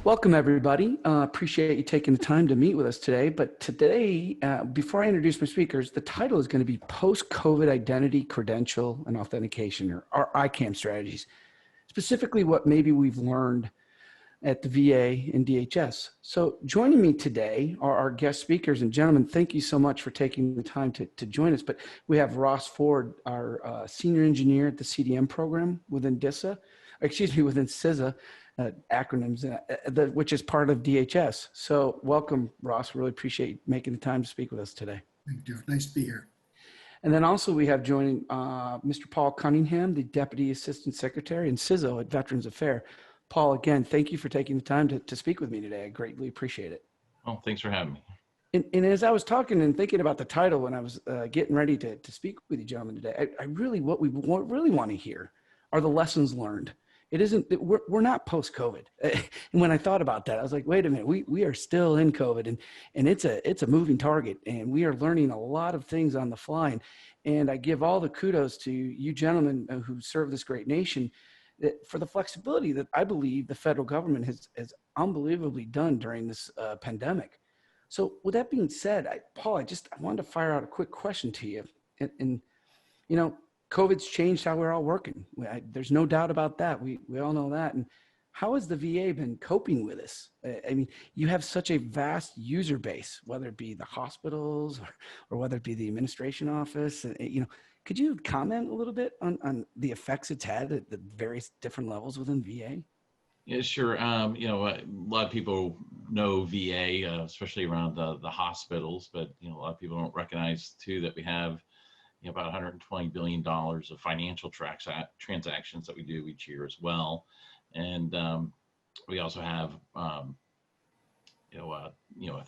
Welcome, everybody. Appreciate you taking the time to meet with us today. But today, before I introduce my speakers, the title is going to be Post-COVID Identity, Credential, and Authentication, or ICAM strategies. Specifically, what maybe we've learned at the VA and DHS. So joining me today are our guest speakers. And gentlemen, thank you so much for taking the time to join us. But we have Ross Foard, our senior engineer at the CDM program within DISA, within CISA. Acronyms, which is part of DHS. So welcome, Ross. Really appreciate making the time to speak with us today. Thank you. Nice to be here. And then also we have joining Mr. Paul Cunningham, the Deputy Assistant Secretary and CISO at Veterans Affairs. Paul, again, thank you for taking the time to speak with me today. I greatly appreciate it. Oh, thanks for having me. And as I was talking and thinking about the title when I was getting ready to speak with you gentlemen today, what we really want to hear are the lessons learned. It isn't, we're not post-COVID. And when I thought about that, I was like, wait a minute, we are still in COVID and it's a moving target and we are learning a lot of things on the fly. And I give all the kudos to you gentlemen who serve this great nation for the flexibility that I believe the federal government has unbelievably done during this pandemic. So with that being said, Paul, I wanted to fire out a quick question to you. And you know, COVID's changed how we're all working. There's no doubt about that. We all know that. And how has the VA been coping with this? I mean, you have such a vast user base, whether it be the hospitals or whether it be the administration office. You know, could you comment a little bit on the effects it's had at the various different levels within VA? Yeah, sure. You know, a lot of people know VA, especially around the hospitals, but you know, a lot of people don't recognize too that we have about $120 billion of financial transactions that we do each year as well. And we also have,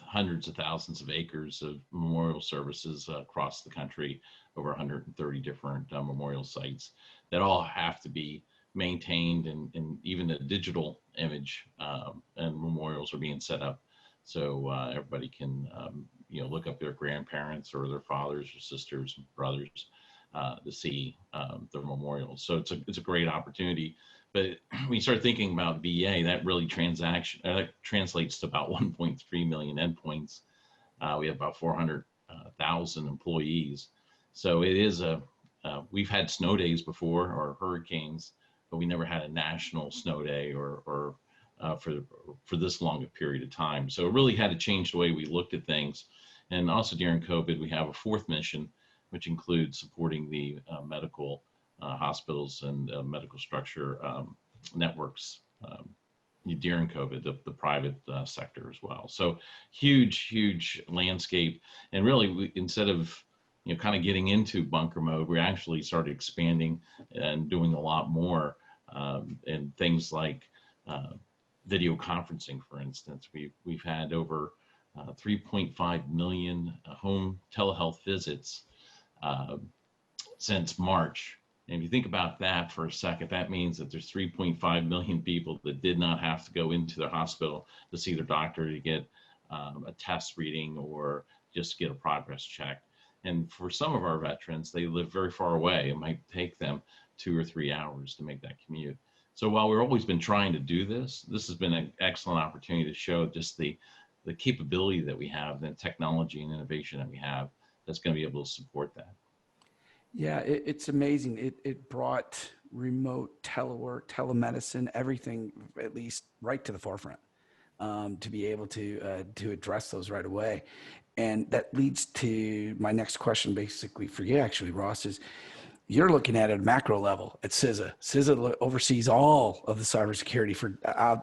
hundreds of thousands of acres of memorial services across the country, over 130 different memorial sites that all have to be maintained, and even a digital image and memorials are being set up so everybody can look up their grandparents or their fathers or sisters and brothers to see their memorials. So it's a great opportunity. But when you start thinking about VA, that really translates to about 1.3 million endpoints. We have about 400,000 employees. So it is we've had snow days before or hurricanes, but we never had a national snow day or for this long a period of time. So it really had to change the way we looked at things. And also during COVID, we have a fourth mission, which includes supporting the medical hospitals and medical structure networks during COVID, the private sector as well. So huge landscape. And really, instead of kind of getting into bunker mode, we actually started expanding and doing a lot more and things like video conferencing, for instance. We've had over 3.5 million home telehealth visits since March. And if you think about that for a second, that means that there's 3.5 million people that did not have to go into their hospital to see their doctor to get a test reading or just get a progress check. And for some of our veterans, they live very far away. It might take them 2 or 3 hours to make that commute. So while we've always been trying to do this has been an excellent opportunity to show just the capability that we have, the technology and innovation that we have that's going to be able to support that. Yeah, it's amazing. It brought remote telework, telemedicine, everything, at least right to the forefront, to be able to address those right away. And that leads to my next question, basically for you, actually, Ross, is you're looking at a macro level at CISA. CISA oversees all of the cybersecurity for,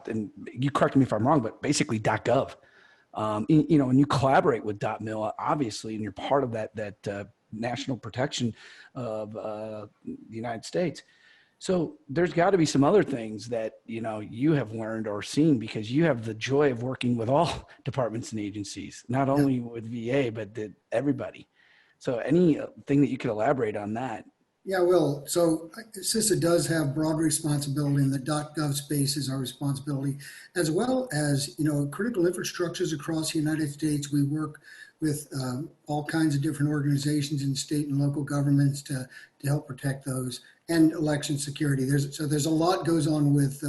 and you correct me if I'm wrong, but basically .gov. And you collaborate with .mil, obviously, and you're part of that national protection of the United States. So there's got to be some other things that, you have learned or seen, because you have the joy of working with all departments and agencies, not only with VA, but everybody. So anything that you could elaborate on that? Yeah, well, so CISA does have broad responsibility, and the .gov space is our responsibility, as well as, critical infrastructures across the United States. We work with all kinds of different organizations in state and local governments to help protect those, and election security. There's a lot goes on with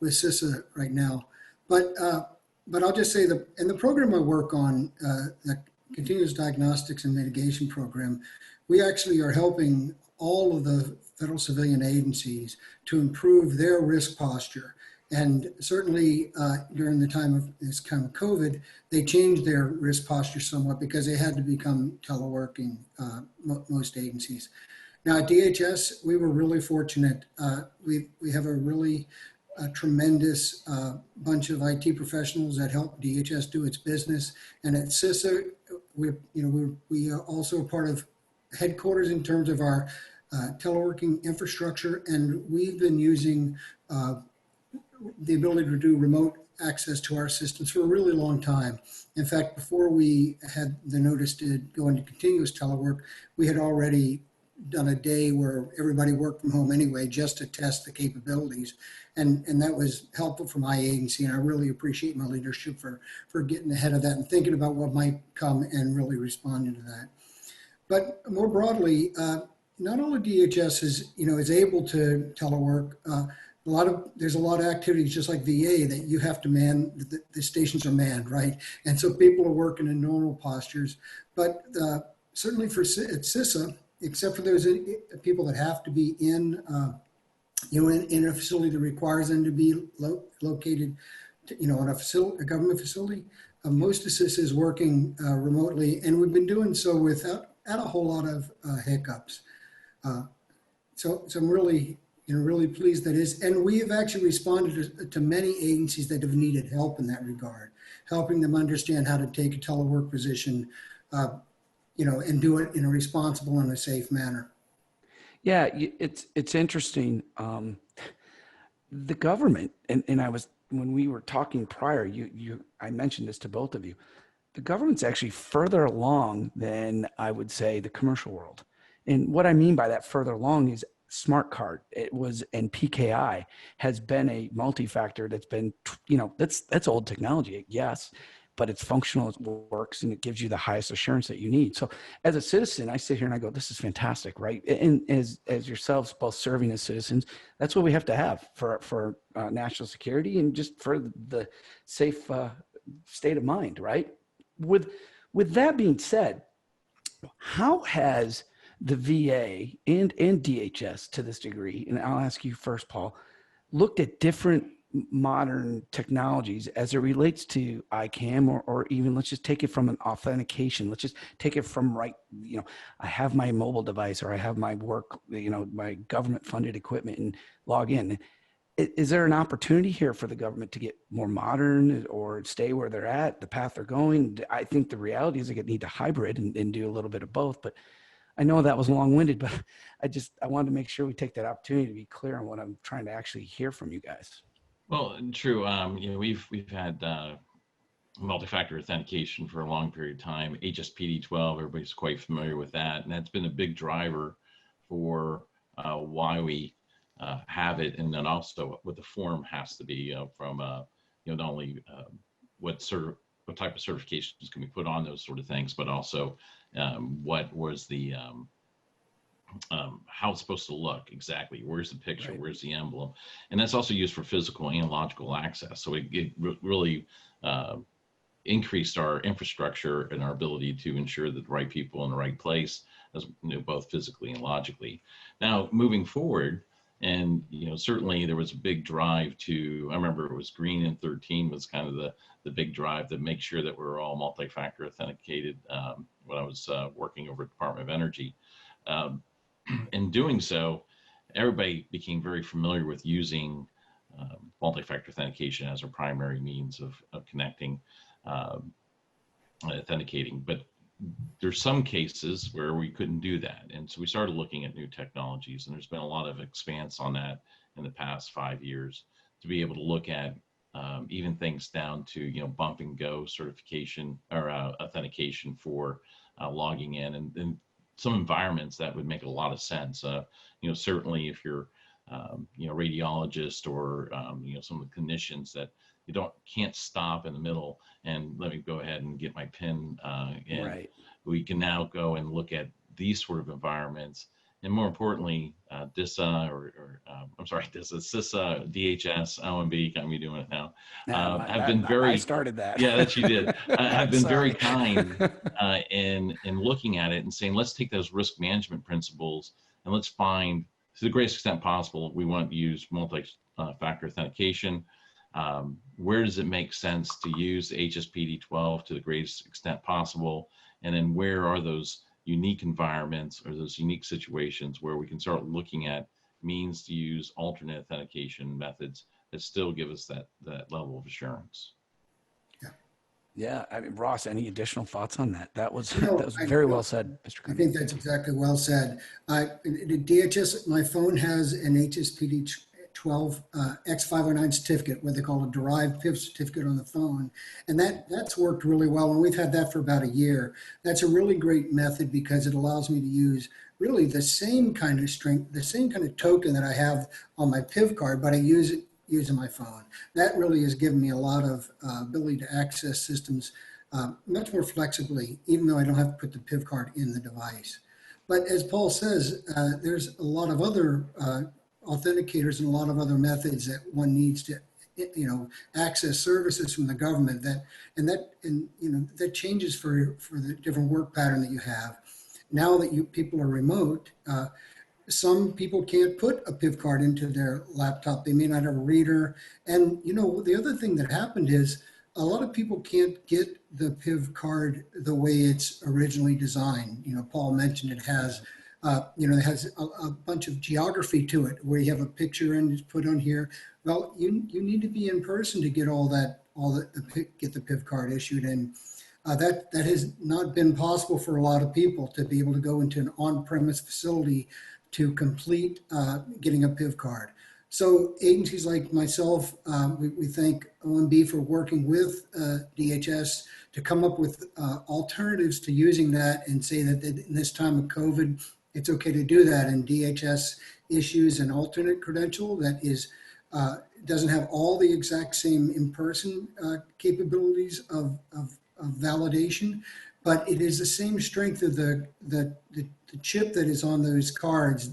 CISA right now. But I'll just say that in the program I work on, the continuous diagnostics and mitigation program, we actually are helping all of the federal civilian agencies to improve their risk posture. And certainly during the time of this kind of COVID, they changed their risk posture somewhat because they had to become teleworking, most agencies. Now at DHS, we were really fortunate. We have a really tremendous bunch of IT professionals that help DHS do its business. And at CISA, we are also part of headquarters in terms of our teleworking infrastructure. And we've been using the ability to do remote access to our systems for a really long time. In fact, before we had the notice to go into continuous telework, we had already done a day where everybody worked from home anyway, just to test the capabilities. And that was helpful for my agency. And I really appreciate my leadership for getting ahead of that and thinking about what might come and really responding to that. But more broadly, not only DHS is able to telework, there's a lot of activities just like VA that you have to man, the stations are manned, right? And so people are working in normal postures. But certainly at CISA, except for those people that have to be in a facility that requires them to be located, in a government facility, most of CISA is working remotely, and we've been doing so without a whole lot of hiccups. So I'm really pleased that is, and we have actually responded to many agencies that have needed help in that regard, helping them understand how to take a telework position, and do it in a responsible and a safe manner. Yeah, it's interesting. The government, and when we were talking prior, I mentioned this to both of you. The government's actually further along than I would say the commercial world. And what I mean by that further along is smart card. And PKI has been a multi-factor that's been, that's old technology, yes, but it's functional, it works, and it gives you the highest assurance that you need. So as a citizen, I sit here and I go, this is fantastic, right? And as yourselves both serving as citizens, that's what we have to have for national security and just for the safe state of mind, right? With that being said, how has the VA and DHS to this degree, and I'll ask you first, Paul, looked at different modern technologies as it relates to ICAM or even let's just take it from an authentication. Let's just take it from I have my mobile device or I have my work, my government funded equipment and log in. Is there an opportunity here for the government to get more modern or stay where they're at, the path they're going? I think the reality is they need to hybrid and do a little bit of both, but I know that was long-winded, but I wanted to make sure we take that opportunity to be clear on what I'm trying to actually hear from you guys. Well, true. We've had multi-factor authentication for a long period of time. HSPD-12, everybody's quite familiar with that, and that's been a big driver for why we have it, and then also what the form has to be from not only what type of certifications can we put on those sort of things, but also what was the how it's supposed to look exactly. Where's the picture? Right. Where's the emblem? And that's also used for physical and logical access. So it really increased our infrastructure and our ability to ensure that the right people in the right place, as both physically and logically. Now, moving forward, and certainly there was a big drive to, I remember it was green in 13 was kind of the big drive to make sure that we're all multi-factor authenticated when I was working over at Department of Energy. In doing so, everybody became very familiar with using multi-factor authentication as a primary means of connecting, authenticating. But there's some cases where we couldn't do that. And so we started looking at new technologies, and there's been a lot of expanse on that in the past 5 years to be able to look at even things down to, bump and go certification or authentication for logging in, and some environments that would make a lot of sense. Certainly if you're, radiologist or, some of the clinicians that you can't stop in the middle and let me go ahead and get my PIN in. Right. We can now go and look at these sort of environments and more importantly, DISA I'm sorry, DISA, CISA, DHS, OMB, got me doing it now, have been I very, started that. yeah, that you did, have been very Sorry. kind in looking at it and saying, let's take those risk management principles and let's find, to the greatest extent possible, we want to use multi-factor authentication. Where does it make sense to use HSPD 12 to the greatest extent possible? And then where are those unique environments or those unique situations where we can start looking at means to use alternate authentication methods that still give us that level of assurance? Yeah, I mean, Ross, any additional thoughts on that? That was No, very well said, Mr. I Cunningham. think that's exactly well said. The DHS, my phone has an HSPD 12 X509 certificate, what they call a derived PIV certificate on the phone. And that's worked really well. And we've had that for about a year. That's a really great method because it allows me to use really the same kind of strength, the same kind of token that I have on my PIV card, but I use it using my phone. That really has given me a lot of ability to access systems much more flexibly, even though I don't have to put the PIV card in the device. But as Paul says, there's a lot of other authenticators and a lot of other methods that one needs to, access services from the government that changes for the different work pattern that you have. Now that people are remote, some people can't put a PIV card into their laptop. They may not have a reader. And, the other thing that happened is a lot of people can't get the PIV card the way it's originally designed. Paul mentioned it has, it has a bunch of geography to it where you have a picture and it's put on here. Well, you need to be in person to get get the PIV card issued. And that has not been possible for a lot of people to be able to go into an on-premise facility to complete getting a PIV card. So agencies like myself, we thank OMB for working with DHS to come up with alternatives to using that and say that in this time of COVID, it's okay to do that. And DHS issues an alternate credential that doesn't have all the exact same in-person capabilities of validation, but it is the same strength of the chip that is on those cards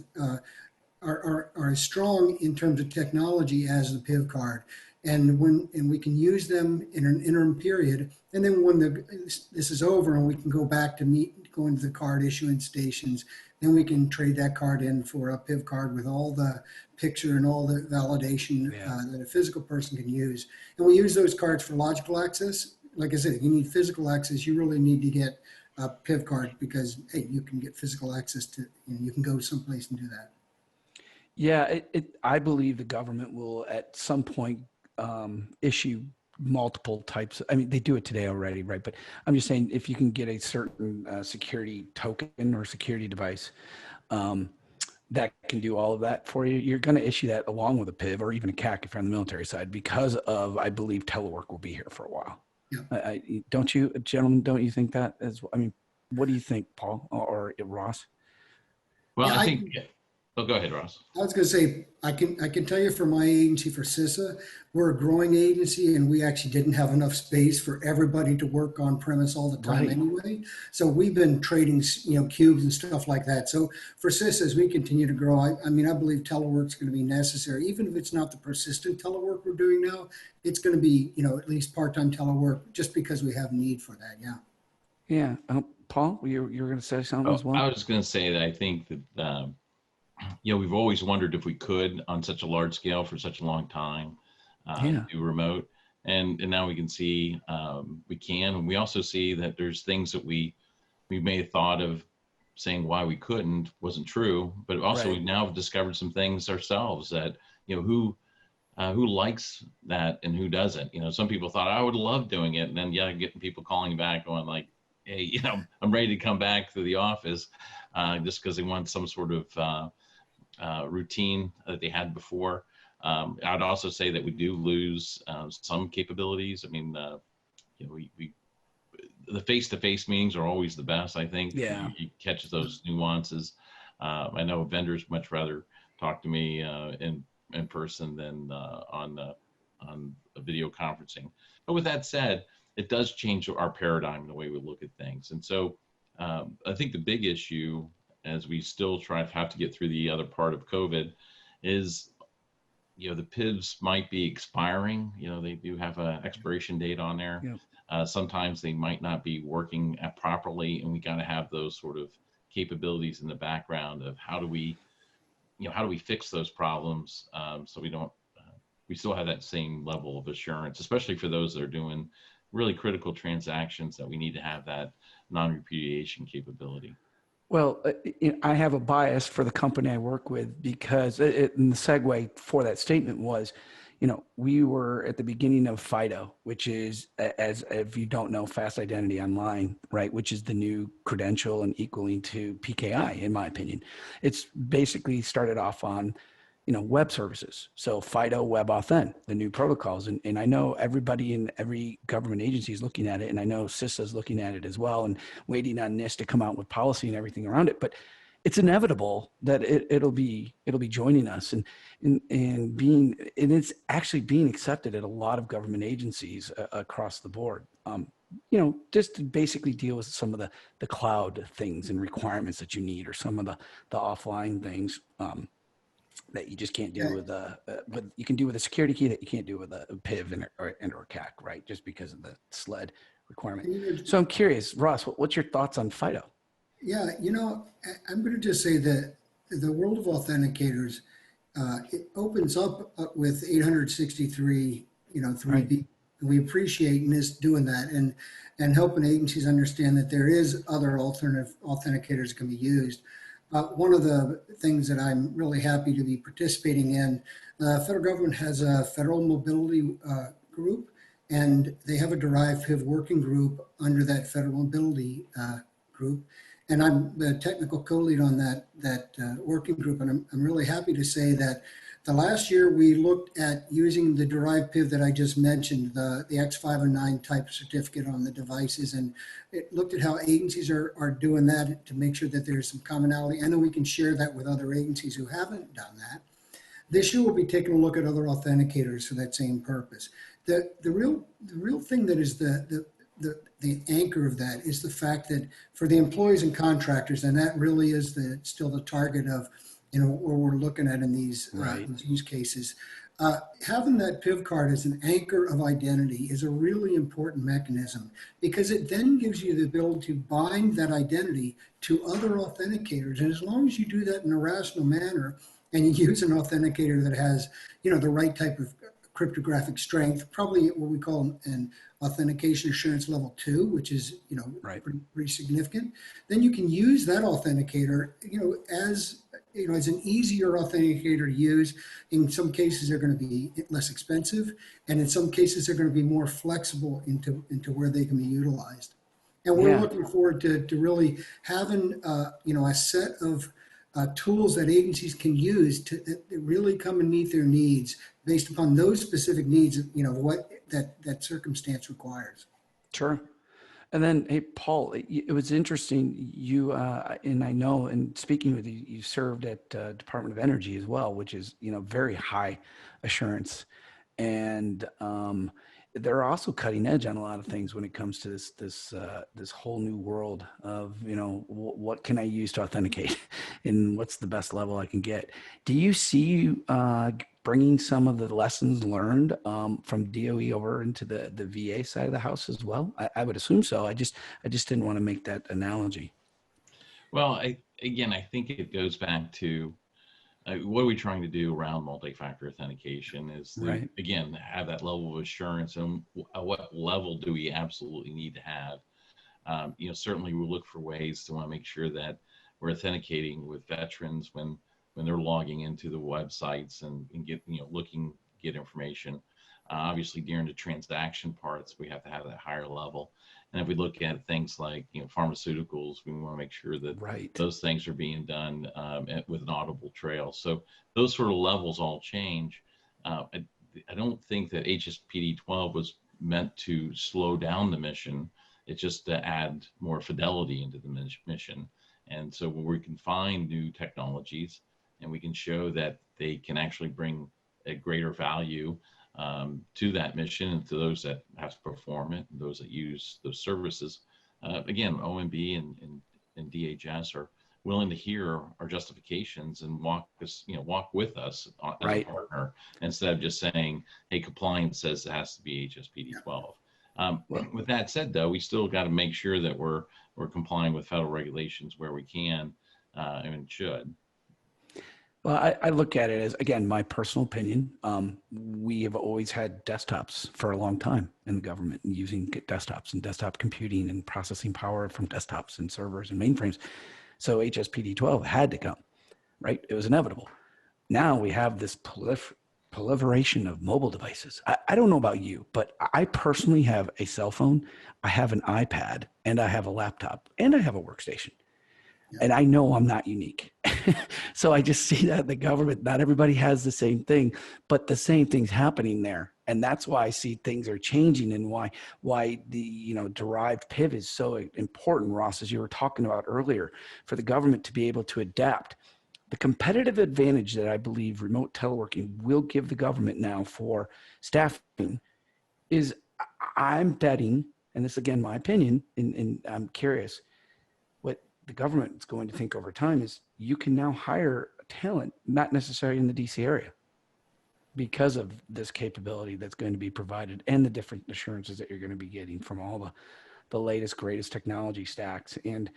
are as strong in terms of technology as the PIV card. And we can use them in an interim period. And then when this is over and we can go back to going to the card issuance stations, then we can trade that card in for a PIV card with all the picture and all the validation that a physical person can use. And we use those cards for logical access. Like I said, if you need physical access, you really need to get a PIV card because, hey, you can get physical access to, you can go someplace and do that. Yeah, I believe the government will at some point issue multiple types. I mean, they do it today already, right? But I'm just saying, if you can get a certain security token or security device that can do all of that for you, you're going to issue that along with a PIV or even a CAC if you're on the military side, because of, I believe, telework will be here for a while. Yeah. Don't you, gentlemen, don't you think that as well? I mean, what do you think, Paul or Ross? Well, I think, oh, go ahead, Ross. I was going to say, I can tell you for my agency, for CISA, we're a growing agency and we actually didn't have enough space for everybody to work on premise all the time anyway. So we've been trading, cubes and stuff like that. So for CISA, as we continue to grow, I believe telework's going to be necessary. Even if it's not the persistent telework we're doing now, it's going to be, at least part-time telework just because we have need for that. Yeah. Yeah. Paul, you're going to say something as well? I was going to say that I think that, we've always wondered if we could on such a large scale for such a long time do remote, and now we can see we can. And we also see that there's things that we may have thought of saying why we couldn't wasn't true, but also we now have discovered some things ourselves that who likes that and who doesn't. Some people thought I would love doing it, and then getting people calling back going like, hey, I'm ready to come back to the office just because they want some sort of routine that they had before. I'd also say that we do lose some capabilities. I mean, the face-to-face meetings are always the best, I think. Yeah. You catch those nuances. I know vendors much rather talk to me in person than on video conferencing. But with that said, it does change our paradigm, the way we look at things. And so I think the big issue as we still have to get through the other part of COVID, is, you know, the PIVs might be expiring. You know, they do have an expiration date on there. Yeah. Sometimes they might not be working properly, and we got to have those sort of capabilities in the background of how do we fix those problems, so we don't, we still have that same level of assurance, especially for those that are doing really critical transactions that we need to have that non-repudiation capability. Well, I have a bias for the company I work with because and the segue for that statement was, you know, we were at the beginning of FIDO, which is, as if you don't know, fast identity online, right? Which is the new credential and equaling to PKI, in my opinion. It's basically started off on, you know, web services. So FIDO, Web Authent, the new protocols. And I know everybody in every government agency is looking at it. And I know CISA is looking at it as well and waiting on NIST to come out with policy and everything around it. But it's inevitable that it'll be joining us and it's actually being accepted at a lot of government agencies across the board. You know, just to basically deal with some of the cloud things and requirements that you need, or some of the offline things that you just can't do with you can do with a security key that you can't do with a PIV or CAC, right? Just because of the SLED requirement. So I'm curious, Ross, what's your thoughts on FIDO? Yeah, you know, I'm going to just say that the world of authenticators, it opens up with 863, you know, 3B. Right. We appreciate NIST doing that and helping agencies understand that there is other alternative authenticators that can be used. One of the things that I'm really happy to be participating in, the federal government has a federal mobility group, and they have a derived PIV working group under that federal mobility group. And I'm the technical co-lead on that working group. And I'm really happy to say that the last year we looked at using the derived PIV that I just mentioned, the X509 type certificate on the devices, and it looked at how agencies are doing that to make sure that there's some commonality. And then we can share that with other agencies who haven't done that. This year we'll be taking a look at other authenticators for that same purpose. The real thing that is the anchor of that is the fact that for the employees and contractors, and that really is still the target of, you know, what we're looking at in these use cases, having that PIV card as an anchor of identity is a really important mechanism, because it then gives you the ability to bind that identity to other authenticators. And as long as you do that in a rational manner and you use an authenticator that has, you know, the right type of cryptographic strength, probably what we call an authentication assurance level 2, which is, you know, pretty significant, then you can use that authenticator, you know, as an easier authenticator to use. In some cases, they're going to be less expensive, and in some cases, they're going to be more flexible into where they can be utilized. And we're looking forward to really having, you know, a set of tools that agencies can use to really come and meet their needs based upon those specific needs, you know, what that circumstance requires. Sure. And then, hey, Paul, it was interesting. You and I know, and speaking with you, you served at Department of Energy as well, which is, you know, very high assurance, and they're also cutting edge on a lot of things when it comes to this whole new world of, you know, what can I use to authenticate, and what's the best level I can get. Do you see bringing some of the lessons learned from DOE over into the VA side of the house as well? I would assume so. I just didn't want to make that analogy. Well, I think it goes back to what are we trying to do around multi-factor authentication is, again, have that level of assurance, and what level do we absolutely need to have? You know, certainly we'll look for ways to want to make sure that we're authenticating with veterans when they're logging into the websites and get, you know, get information. Obviously, during the transaction parts, we have to have that higher level. And if we look at things like, you know, pharmaceuticals, we want to make sure that those things are being done with an audible trail. So those sort of levels all change. I don't think that HSPD 12 was meant to slow down the mission. It's just to add more fidelity into the mission. And so when we can find new technologies and we can show that they can actually bring a greater value to that mission and to those that have to perform it, and those that use those services. Again, OMB and DHS are willing to hear our justifications and walk with us as a Right. partner, instead of just saying, hey, compliance says it has to be HSPD 12. Well, With that said, though, we still got to make sure that we're complying with federal regulations where we can, and should. Well, I look at it as, again, my personal opinion. We have always had desktops for a long time in the government, and using desktops and desktop computing and processing power from desktops and servers and mainframes. So HSPD 12 had to come, right? It was inevitable. Now we have this proliferation of mobile devices. I don't know about you, but I personally have a cell phone, I have an iPad, and I have a laptop, and I have a workstation. And I know I'm not unique. So I just see that the government, not everybody has the same thing, but the same thing's happening there. And that's why I see things are changing, and why the derived PIV is so important, Ross, as you were talking about earlier, for the government to be able to adapt. The competitive advantage that I believe remote teleworking will give the government now for staffing is, I'm betting, and this again, my opinion, and I'm curious, what the government is going to think over time is you can now hire talent, not necessarily in the DC area, because of this capability that's going to be provided and the different assurances that you're going to be getting from all the latest, greatest technology stacks, and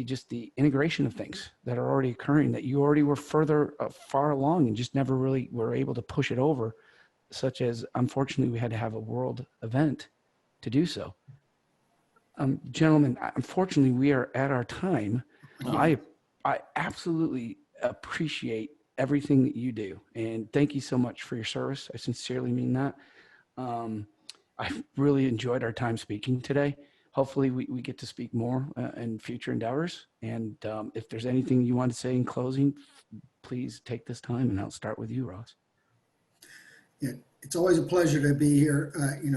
just the integration of things that are already occurring that you already were far along and just never really were able to push it over, such as, unfortunately, we had to have a world event to do so. Gentlemen, unfortunately, we are at our time. I absolutely appreciate everything that you do, and thank you so much for your service. I sincerely mean that. I really enjoyed our time speaking today. Hopefully we get to speak more in future endeavors. And if there's anything you want to say in closing, please take this time, and I'll start with you, Ross. Yeah, it's always a pleasure to be here,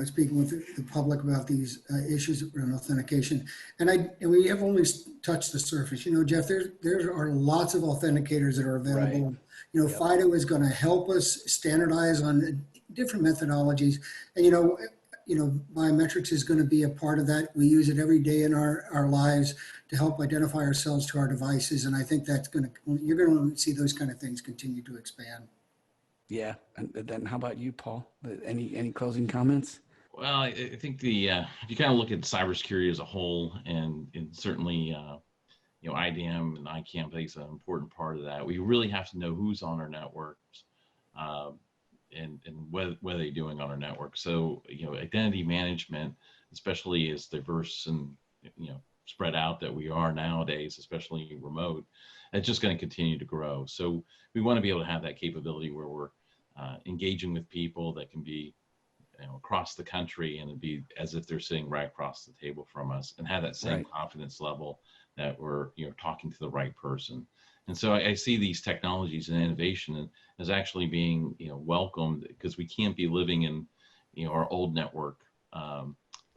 speaking with the public about these issues around authentication. And we have only touched the surface. Jeff, there are lots of authenticators that are available. Right. Yep. FIDO is going to help us standardize on different methodologies. And, biometrics is going to be a part of that. We use it every day in our lives to help identify ourselves to our devices. And I think you're going to see those kind of things continue to expand. Yeah. And then how about you, Paul? Any closing comments? Well, I think if you kind of look at cybersecurity as a whole, and certainly, IDM and ICAM plays an important part of that. We really have to know who's on our networks, and what are they doing on our network. So, identity management, especially as diverse and, spread out that we are nowadays, especially remote, it's just going to continue to grow. So we want to be able to have that capability where we're engaging with people that can be across the country, and it'd be as if they're sitting right across the table from us, and have that same confidence level that we're talking to the right person. And so I see these technologies and innovation as actually being welcomed, because we can't be living in our old network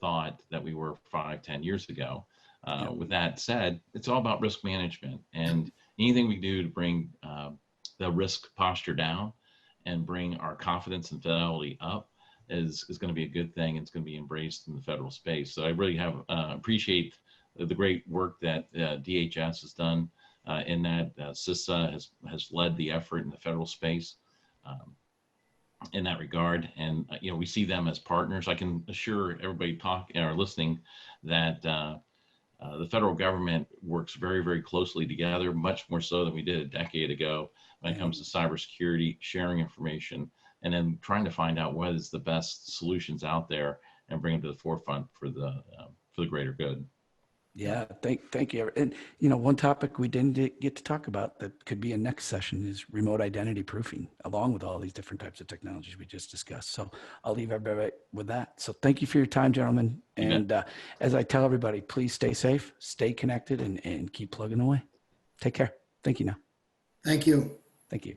thought that we were 5-10 years ago. With that said, it's all about risk management, and anything we do to bring the risk posture down and bring our confidence and fidelity up is going to be a good thing. It's going to be embraced in the federal space. So I really appreciate the great work that DHS has done in that. CISA has led the effort in the federal space in that regard, and we see them as partners. I can assure everybody listening that the federal government works very, very closely together, much more so than we did a decade ago when it comes to cybersecurity, sharing information, and then trying to find out what is the best solutions out there and bring them to the forefront for the greater good. Yeah, thank you. And one topic we didn't get to talk about that could be a next session is remote identity proofing, along with all these different types of technologies we just discussed. So I'll leave everybody with that. So thank you for your time, gentlemen. And as I tell everybody, please stay safe, stay connected, and keep plugging away. Take care. Thank you now. Thank you. Thank you.